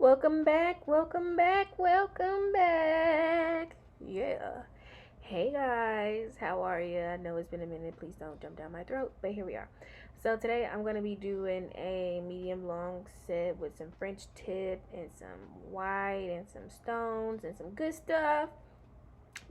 Welcome back, welcome back, welcome back. Yeah. Hey guys, how are you? I know it's been a minute. Please don't jump down my throat, but here we are. So today I'm going to be doing a medium long set with some French tip and some white and some stones and some good stuff.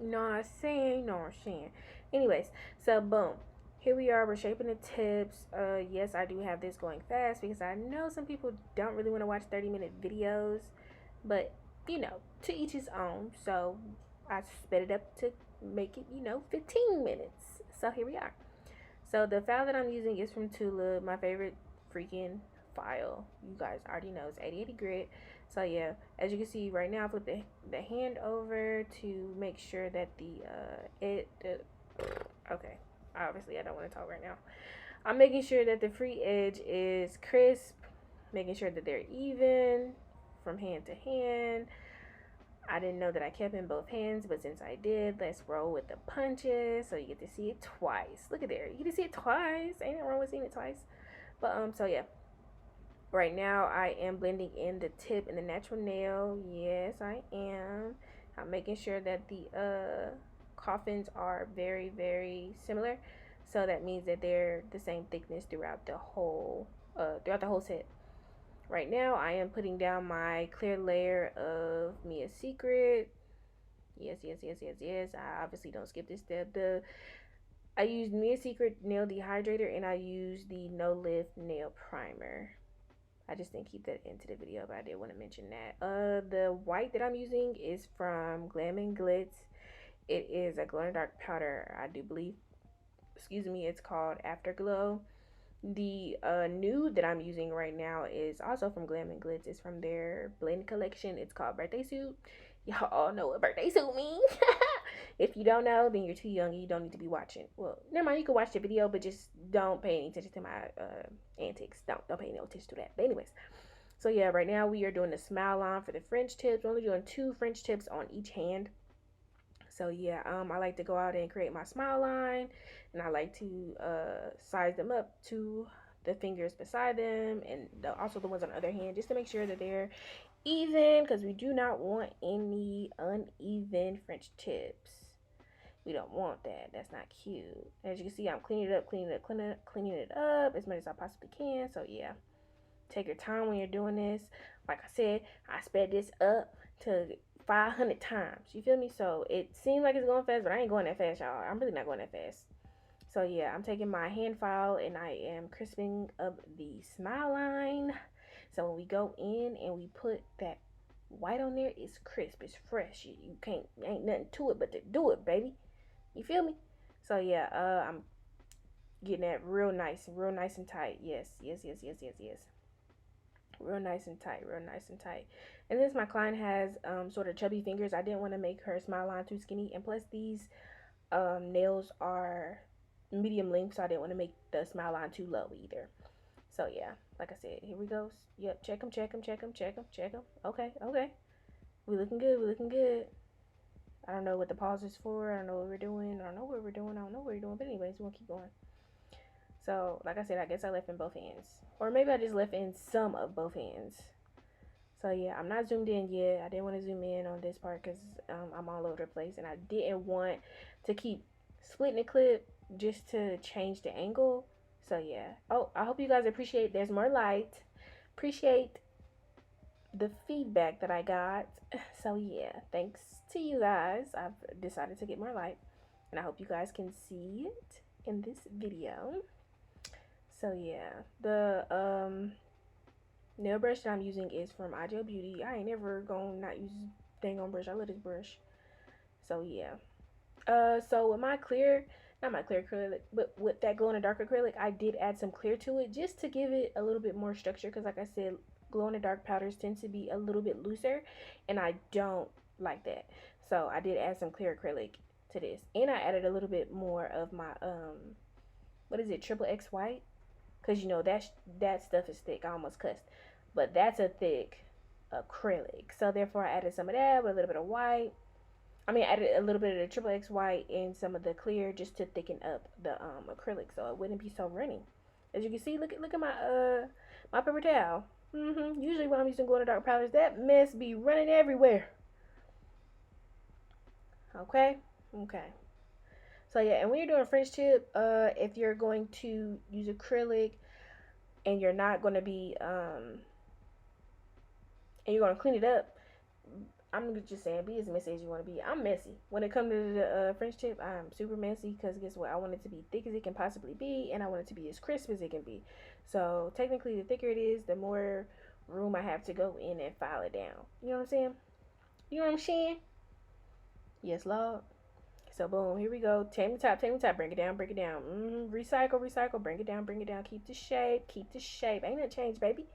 You know what I'm saying? You know what I'm saying. Anyways, so boom. Here we are, we're shaping the tips. Yes, I do have this going fast because I know some people don't really want to watch 30-minute videos, but to each his own. So I sped it up to make it, 15 minutes. So here we are. So the file that I'm using is from Tula, my favorite freaking file. You guys already know it's 8080 grit. So yeah, as you can see right now, I flip the hand over to make sure that okay. Obviously, I don't want to talk right now. I'm making sure that the free edge is crisp, making sure that they're even from hand to hand. I didn't know that I kept in both hands, but since I did, let's roll with the punches so you get to see it twice. Look at there. You get to see it twice. Ain't it wrong with seeing it twice? But so yeah. Right now I am blending in the tip and the natural nail. Yes, I am. I'm making sure that the coffins are very, very similar. So that means that they're the same thickness throughout the whole set. Right now, I am putting down my clear layer of Mia's Secret. Yes, yes, yes, yes, yes. I obviously don't skip this step. I used Mia's Secret Nail Dehydrator and I used the No Lift Nail Primer. I just didn't keep that into the video, but I did want to mention that. The white that I'm using is from Glam and Glitz. It is a glow in the dark powder, I do believe. Excuse me, it's called Afterglow. The nude that I'm using right now is also from Glam and Glitz. It's from their blend collection. It's called Birthday Suit. Y'all all know what birthday suit means. If you don't know, then you're too young and you don't need to be watching. Well, never mind, you can watch the video, but just don't pay any attention to my antics. Don't pay no attention to that. But anyways, so yeah, right now we are doing the smile line for the French tips. We're only doing 2 French tips on each hand. So yeah, I like to go out and create my smile line, and I like to size them up to the fingers beside them, and also the ones on the other hand, just to make sure that they're even, because we do not want any uneven French tips. We don't want that. That's not cute. As you can see, I'm cleaning it up, cleaning it up as much as I possibly can. So yeah, take your time when you're doing this. Like I said, I sped this up to 500 times. You feel me? So it seems like it's going fast, but I ain't going that fast, y'all. I'm really not going that fast. So yeah, I'm taking my hand file and I am crisping up the smile line. So when we go in and we put that white on there, it's crisp, it's fresh. You can't, ain't nothing to it but to do it, baby. You feel me? So yeah, I'm getting that real nice and tight. Yes, yes, yes, yes, yes, yes. Real nice and tight, real nice and tight. And since my client has sort of chubby fingers, I didn't want to make her smile line too skinny. And plus, these nails are medium length, so I didn't want to make the smile line too low either. So yeah, like I said, here we go. Yep, check them, check them, check them, check them, check them. Okay, okay. We looking good, we looking good. I don't know what the pause is for. I don't know what we're doing. I don't know what we're doing. I don't know what we're doing. But anyways, we'll keep going. So, like I said, I guess I left in both hands. Or maybe I just left in some of both hands. So, yeah, I'm not zoomed in yet. I didn't want to zoom in on this part because I'm all over the place. And I didn't want to keep splitting the clip just to change the angle. So, yeah. Oh, I hope you guys appreciate there's more light. Appreciate the feedback that I got. So, yeah, thanks to you guys. I've decided to get more light. And I hope you guys can see it in this video. So yeah, the nail brush that I'm using is from Ideal Beauty. I ain't never gonna not use dang on brush. I love this brush. So yeah. So with my clear, not my clear acrylic, but with that glow in the dark acrylic, I did add some clear to it just to give it a little bit more structure. Because like I said, glow in the dark powders tend to be a little bit looser, and I don't like that. So I did add some clear acrylic to this, and I added a little bit more of my what is it, triple X white, because that stuff is thick. I almost cussed, but that's a thick acrylic, so therefore I added some of that with a little bit of white. I mean, I added a little bit of the triple X white and some of the clear just to thicken up the acrylic so it wouldn't be so runny. As you can see, look at my my paper towel. Usually when I'm using glow in the dark palettes, that mess be running everywhere. Okay. Okay. So yeah, and when you're doing French tip, if you're going to use acrylic and you're not going to be and you're going to clean it up, I'm just saying, be as messy as you want to be. I'm messy. When it comes to the French tip, I'm super messy because guess what? I want it to be thick as it can possibly be, and I want it to be as crisp as it can be. So technically, the thicker it is, the more room I have to go in and file it down. You know what I'm saying? You know what I'm saying? Yes, Lord. So boom, here we go. Tame the top, bring it down, bring it down. Recycle, recycle, bring it down. Keep the shape, keep the shape. Ain't nothing changed, baby.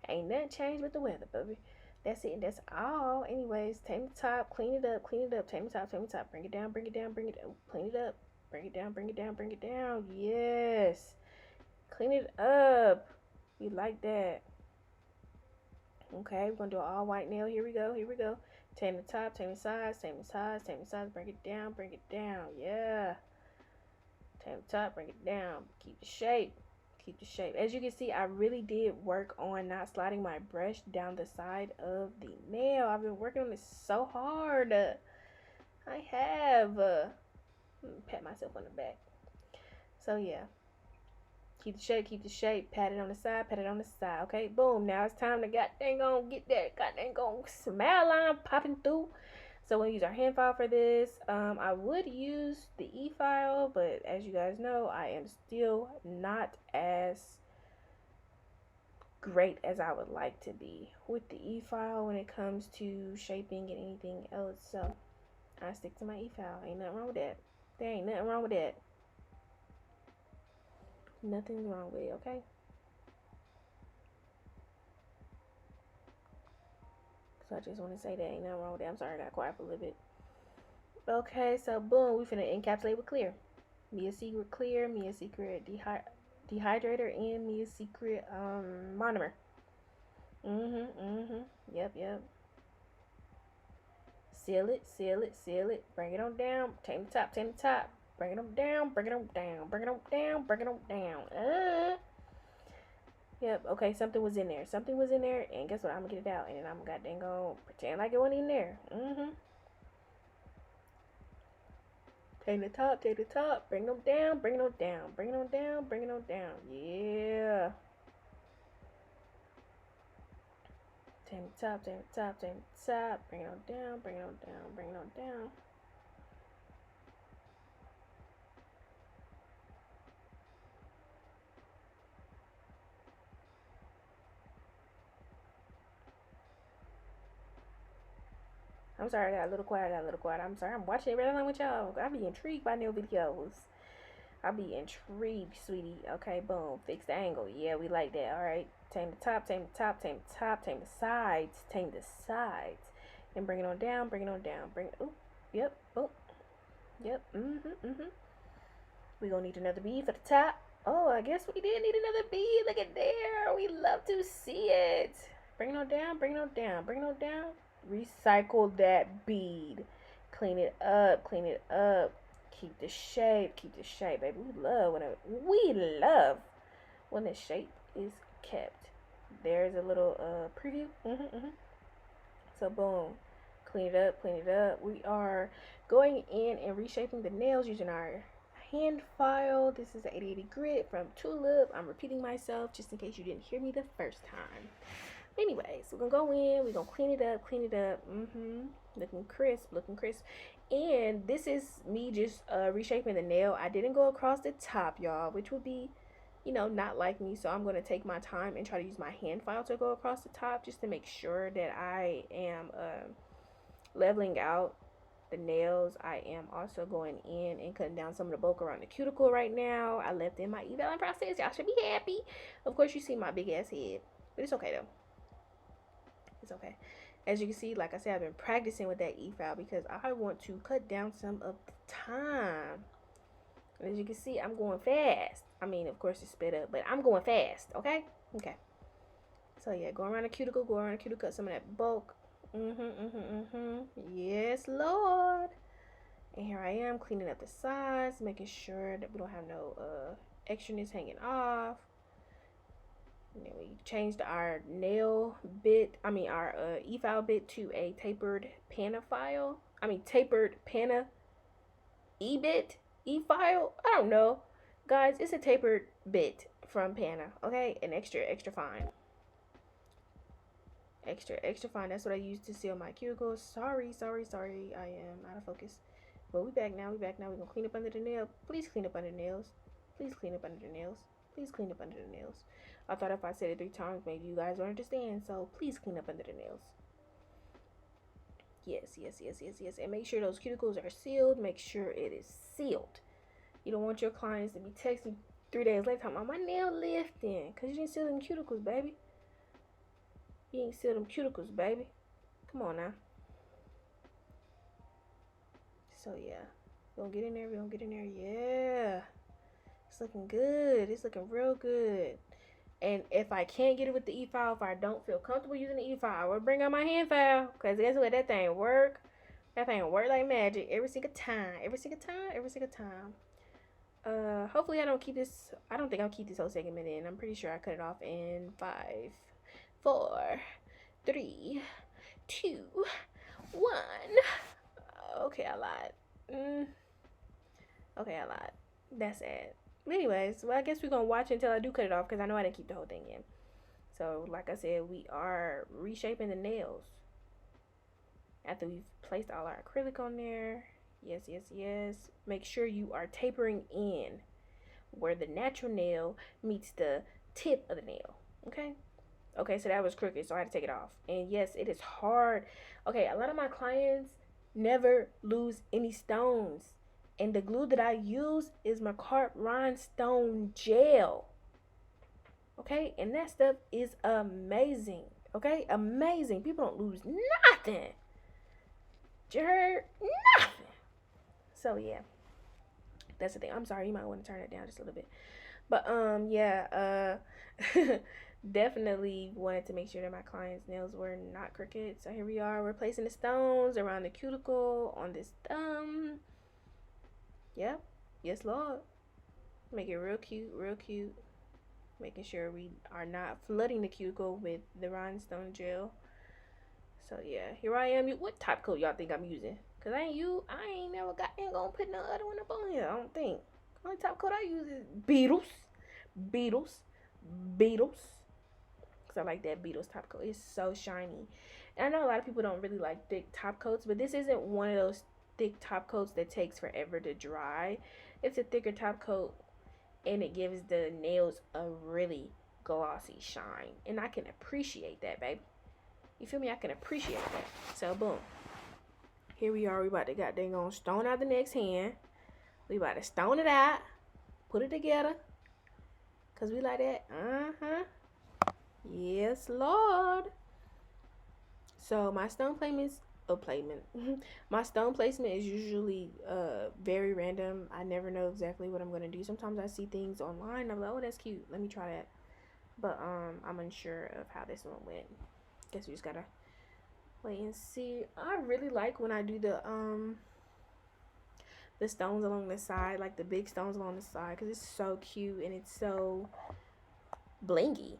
Ain't nothing changed with the weather, baby. That's it, and that's all. Anyways, tame the top, clean it up, tame the top, bring it down, bring it down, bring it down, clean it up, bring it down, bring it down, bring it down. Yes. Clean it up. We like that. Okay, we're gonna do an all white nail. Here we go, here we go. Tame the top, tame the sides, tame the sides, tame the sides, bring it down, bring it down. Yeah. Tame the top, bring it down. Keep the shape. Keep the shape. As you can see, I really did work on not sliding my brush down the side of the nail. I've been working on this so hard. I have. Pat myself on the back. So yeah. Keep the shape, keep the shape. Pat it on the side, pat it on the side. Okay, boom. Now it's time to get that smile line popping through. So we'll use our hand file for this. I would use the e-file, but as you guys know, I am still not as great as I would like to be with the e-file when it comes to shaping and anything else. So I stick to my e-file. Ain't nothing wrong with that. There ain't nothing wrong with that. Nothing's wrong with it, okay? So I just want to say that ain't nothing wrong with that. I'm sorry I got quiet for a little bit. Okay, so boom, we finna encapsulate with clear. Mia Secret clear, Mia Secret dehydrator, and Mia Secret monomer. Yep. Seal it, seal it, seal it. Bring it on down. Tame the top, tame the top. Bring it on down, bring it on down, bring it on down, bring it on down. Yep, okay, something was in there. Something was in there, and guess what? I'm gonna get it out, and then I'm gonna pretend like it wasn't in there. Take the top, bring them down, bring it on down, bring it on down, bring it on down. Yeah. Take the top, take the top, take the top, bring it on down, bring it on down, bring it on down. I'm sorry, I got a little quiet, I'm sorry, I'm watching it right along with y'all. I be intrigued by new videos. I be intrigued, sweetie. Okay, boom. Fix the angle. Yeah, we like that. Alright. Tame the top, tame the top, tame the top, tame the sides, tame the sides. And bring it on down, bring it on down. Bring it. Ooh. Yep. Oh. Yep. We gonna need another bead for the top. Oh, I guess we did need another bead. Look at there. We love to see it. Bring it on down, bring it on down, bring it on down. Recycle that bead. Clean it up, clean it up. Keep the shape, baby. We love when the shape is kept. There's a little preview. So boom, clean it up, clean it up. We are going in and reshaping the nails using our hand file. This is the 8080 grit from Tulip. I'm repeating myself just in case you didn't hear me the first time. Anyways, we're gonna go in, we're gonna clean it up, looking crisp, and this is me just reshaping the nail. I didn't go across the top, y'all, which would be, not like me. So I'm gonna take my time and try to use my hand file to go across the top just to make sure that I am leveling out the nails. I am also going in and cutting down some of the bulk around the cuticle right now. I left in my evaluation process. Y'all should be happy. Of course, you see my big ass head, but it's okay though. It's okay. As you can see, like I said, I've been practicing with that e-file because I want to cut down some of the time. As you can see, I'm going fast. I mean, of course, it's sped up, but I'm going fast, okay? Okay. So, yeah, go around the cuticle, cut some of that bulk. Yes, Lord. And here I am cleaning up the sides, making sure that we don't have no extraness hanging off. And then we changed our nail bit, our e-file bit to a tapered panna file. Tapered panna e-bit, e-file. I don't know. Guys, it's a tapered bit from panna, okay? And extra fine. Extra fine. That's what I use to seal my cuticles. Sorry. I am out of focus. But we back now. We're gonna clean up under the nail. Please clean up under the nails. Please clean up under the nails. Please clean up under the nails. I thought if I said it 3 times, maybe you guys would understand. So please clean up under the nails. Yes. And make sure those cuticles are sealed. Make sure it is sealed. You don't want your clients to be texting 3 days later talking about my nail lifting. Because you didn't seal them cuticles, baby. You ain't seal them cuticles, baby. Come on now. So yeah. We're gonna get in there. Yeah. It's looking good. It's looking real good. And if I can't get it with the e-file, if I don't feel comfortable using the e-file, I will bring out my hand file. Because guess what? That thing work. That thing work like magic every single time. Hopefully I don't keep this. I don't think I'll keep this whole segment in. I'm pretty sure I cut it off in 5, 4, 3, 2, 1. Okay, I lied. Okay, I lied. That's it. Anyways, well, I guess we're gonna watch until I do cut it off because I know I didn't keep the whole thing in. So, like I said, we are reshaping the nails after we've placed all our acrylic on there. Yes. Make sure you are tapering in where the natural nail meets the tip of the nail. Okay, so that was crooked, so I had to take it off. And yes, it is hard. Okay, a lot of my clients never lose any stones. And the glue that I use is Macart rhinestone gel. Okay, and that stuff is amazing. Okay, amazing. People don't lose nothing. You heard? Nothing. So yeah, that's the thing. I'm sorry, you might want to turn it down just a little bit. But definitely wanted to make sure that my clients' nails were not crooked. So here we are, we're placing the stones around the cuticle on this thumb. Yeah, yes, Lord. Make it real cute. Making sure we are not flooding the cuticle with the rhinestone gel. So yeah, here I am. What top coat y'all think I'm using? Cause I ain't never gonna put no other one up on here. I don't think. Only top coat I use is Beetles. Cause I like that Beetles top coat. It's so shiny. And I know a lot of people don't really like thick top coats, but this isn't one of those thick top coats that takes forever to dry. It's a thicker top coat, and it gives the nails a really glossy shine, and I can appreciate that, baby. You feel me? I can appreciate that. So boom, here we are. We about to goddamn on stone out the next hand. We about to stone it out, put it together, cause we like that. Yes, Lord. So my stone placements. My stone placement is usually very random. I never know exactly what I'm gonna do. Sometimes I see things online. I'm like, oh, that's cute. Let me try that. But I'm unsure of how this one went. Guess we just gotta wait and see. I really like when I do the stones along the side, like the big stones along the side, because it's so cute and it's so blingy.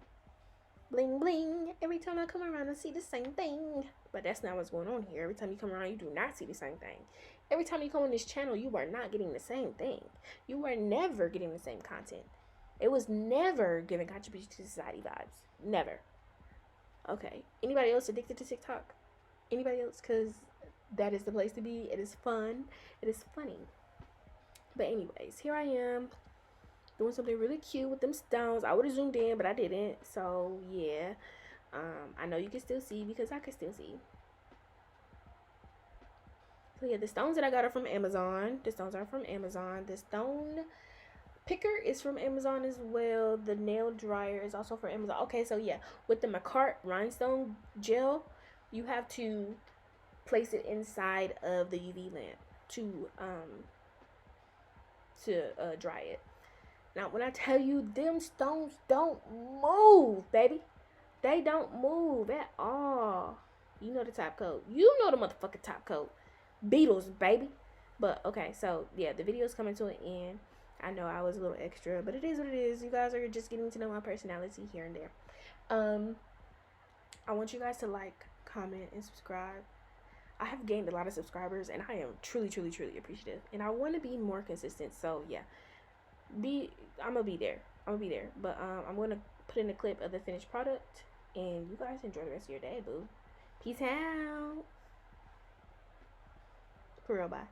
Bling bling. Every time I come around I see the same thing. But that's not what's going on here. Every time you come around you do not see the same thing. Every time you come on this channel you are not getting the same thing. You are never getting the same content. It was never giving contribution to society vibes. Never. Okay. Anybody else addicted to TikTok? Anybody else? Because that is the place to be. It is fun. It is funny. But anyways, here I am doing something really cute with them stones. I would have zoomed in, but I didn't. So yeah, I know you can still see because I can still see. So yeah, the stones that I got are from Amazon. The stones are from Amazon. The stone picker is from Amazon as well. The nail dryer is also from Amazon. Okay, so yeah, with the Macart rhinestone gel, you have to place it inside of the UV lamp to dry it. Now, when I tell you them stones don't move, baby. They don't move at all. You know the top coat. You know the motherfucking top coat. Beetles, baby. But, okay, so, yeah, the video's coming to an end. I know I was a little extra, but it is what it is. You guys are just getting to know my personality here and there. I want you guys to like, comment, and subscribe. I have gained a lot of subscribers, and I am truly, truly, truly appreciative. And I want to be more consistent. So yeah, I'm gonna be there. But I'm gonna put in a clip of the finished product, and you guys enjoy the rest of your day, boo. Peace out. For real, bye.